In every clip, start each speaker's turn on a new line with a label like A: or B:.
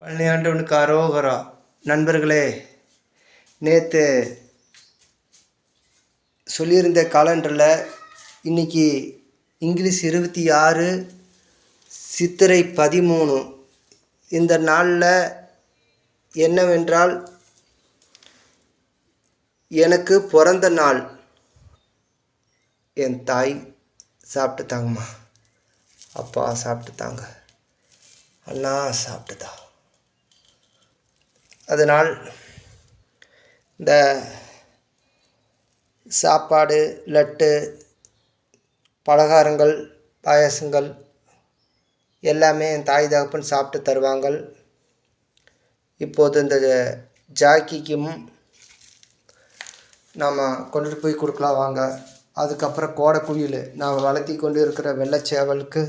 A: பழனியாண்டவனுக்கு அரோகரா. நண்பர்களே, நேற்று சொல்லியிருந்த காலண்டரில் இன்றைக்கி இங்கிலீஷ் 26 சித்திரை 13 இந்த நாளில் என்னவென்றால் எனக்கு பிறந்த நாள். என் தாய் சாப்பிட்டுத்தாங்கம்மா, அப்பா சாப்பிட்டுத்தாங்க, அண்ணா சாப்பிட்டுதா. அதனால் இந்த சாப்பாடு, லட்டு, பலகாரங்கள், பாயாசங்கள் எல்லாமே என் தாய் தகப்பன் சாப்பிட்டு தருவாங்கள். இப்போது இந்த ஜாக்கிக்கும் நாம் கொண்டுட்டு போய் கொடுக்கலாம் வாங்க. அதுக்கப்புறம் கோடை குயில் நான் வளர்த்தி கொண்டு இருக்கிற வெள்ளைச்சேவலுக்கு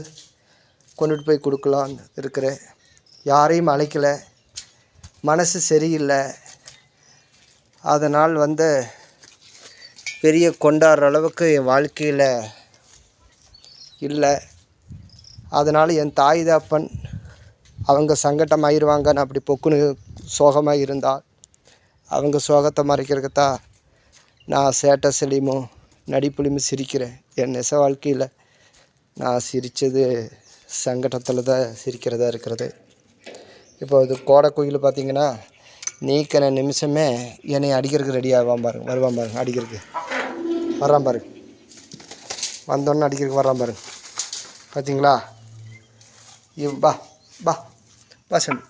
A: கொண்டுட்டு போய் கொடுக்கலான்னு இருக்கிறேன். யாரையும் அழைக்கலை, மனசு சரியில்லை. அதனால் பெரிய கொண்டாடுற அளவுக்கு என் வாழ்க்கையில் இல்லை. அதனால் என் தாய் தகப்பன் அவங்க சங்கட்டமாயிருவாங்கன்னு அப்படி பொக்குன்னு சோகமாக இருந்தால் அவங்க சோகத்தை மறைக்கிறதுக்குத்தான் நான் சேட்டை செலிமும் நடிப்புலையும் சிரிக்கிறேன். என் நெச வாழ்க்கையில் நான் சிரித்தது சங்கடத்தில் தான் சிரிக்கிறதா இருக்கிறது. இப்போ இது கோடை குயில் பார்த்திங்கன்னா நீக்கிற நிமிஷமே என்னை அடிக்கிறதுக்கு ரெடி ஆவான் பாருங்க, வருவான் பாருங்க, அடிக்கிறதுக்கு வர்றான் பாருங்க, வந்தோடனே அடிக்கிறதுக்கு வர்றான் பாருங்க. பார்த்தீங்களா? பா பா பா சொல்லு.